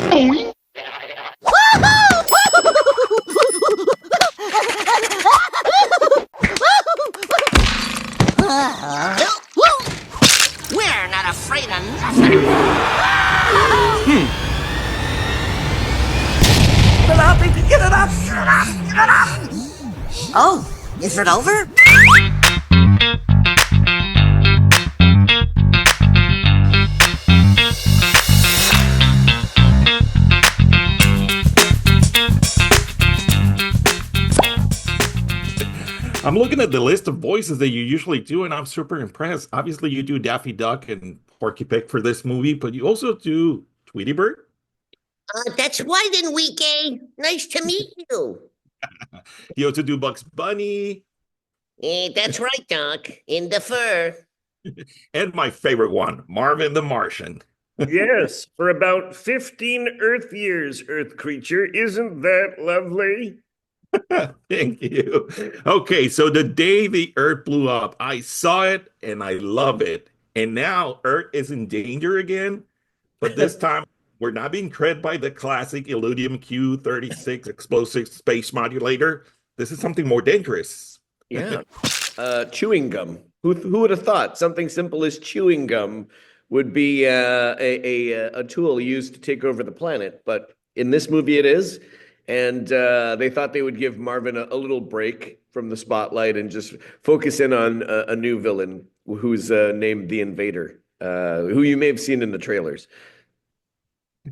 We're not afraid of nothing. Get it up, baby, get it up, get it up, get it up. Oh, is it over? I'm looking at the list of voices that you usually do, and I'm super impressed. Obviously, you do Daffy Duck and Porky Pig for this movie, but you also do Tweety Bird. That's right, Enrique. Nice to meet you. You also do Bugs Bunny. That's right, Doc. In the fur. And my favorite one, Marvin the Martian. Yes, for about 15 Earth years, Earth creature. Isn't that lovely? Thank you. Okay, so the day the Earth blew up, I saw it and I love it. And now Earth is in danger again, but this time we're not being treated by the classic Illudium Q36 explosive space modulator. This is something more dangerous. Yeah. Chewing gum. Who would have thought something simple as chewing gum would be a tool used to take over the planet? But in this movie it is. And they thought they would give Marvin a little break from the spotlight and just focus in on a new villain who's named the Invader, who you may have seen in the trailers.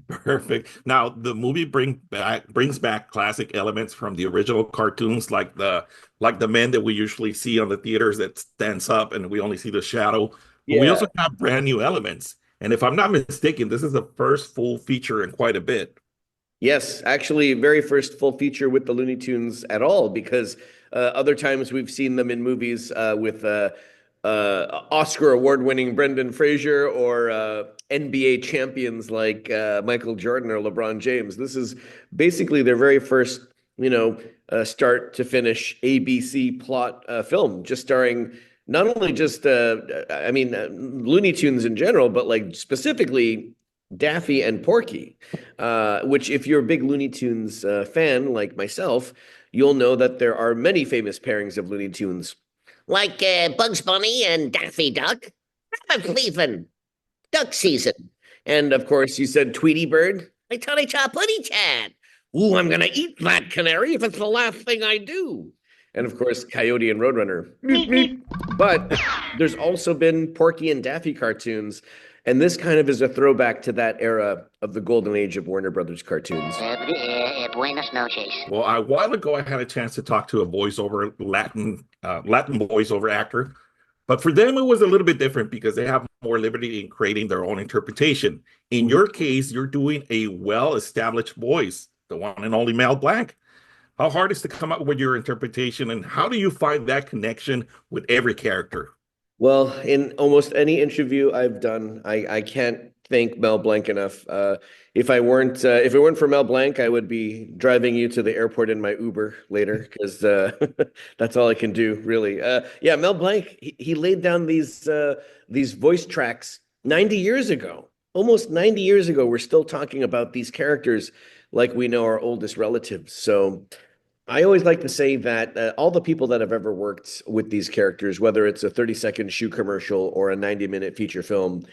Perfect. Now, the movie brings back classic elements from the original cartoons, like the man that we usually see on the theaters that stands up and we only see the shadow. But we also have brand new elements. And if I'm not mistaken, this is the first full feature in quite a bit. Yes, actually, very first full feature with the Looney Tunes at all, because other times we've seen them in movies with Oscar award-winning Brendan Fraser or NBA champions like Michael Jordan or LeBron James. This is basically their very first, start to finish ABC plot film, just starring not only just Looney Tunes in general, but like specifically Daffy and Porky, which if you're a big Looney Tunes fan like myself, you'll know that there are many famous pairings of Looney Tunes. Like Bugs Bunny and Daffy Duck. I'm Cleveland. Duck season. And of course, you said Tweety Bird. I thought I saw Putty Chad. Ooh, I'm going to eat that canary if it's the last thing I do. And of course, Coyote and Roadrunner. Meep, meep. But there's also been Porky and Daffy cartoons. And this kind of is a throwback to that era of the golden age of Warner Brothers cartoons. Buenas noches. Well, a while ago, I had a chance to talk to a voiceover Latin voiceover actor, but for them, it was a little bit different because they have more liberty in creating their own interpretation. In your case, you're doing a well-established voice, the one and only Mel Blanc. How hard is to come up with your interpretation, and how do you find that connection with every character? Well, in almost any interview I've done, I can't thank Mel Blanc enough. If it weren't for Mel Blanc, I would be driving you to the airport in my Uber later, because that's all I can do, really. Mel Blanc, he laid down these voice tracks 90 years ago. Almost 90 years ago, we're still talking about these characters like we know our oldest relatives. So I always like to say that all the people that have ever worked with these characters, whether it's a 30-second shoe commercial or a 90-minute feature film,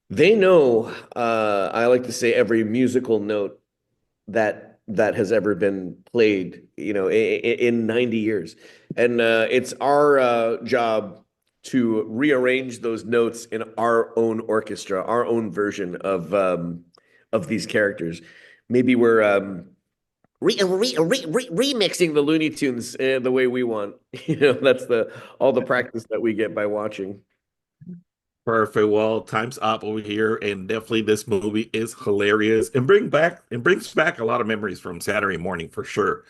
they know, I like to say, every musical note that has ever been played, in 90 years. And it's our job to rearrange those notes in our own orchestra, our own version of these characters. Maybe we're remixing the Looney Tunes the way we want. That's all the practice that we get by watching. Perfect. Well, time's up over here, and definitely this movie is hilarious and brings back a lot of memories from Saturday morning for sure.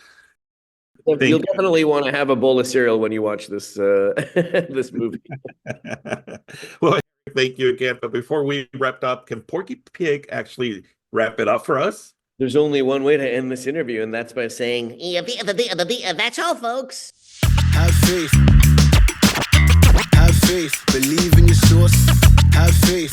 You'll definitely want to have a bowl of cereal when you watch this this movie. Well, thank you again. But before we wrap up, can Porky Pig actually wrap it up for us? There's only one way to end this interview, and that's by saying, that's all, folks. Have faith. Have faith. Believe in your source. Have faith.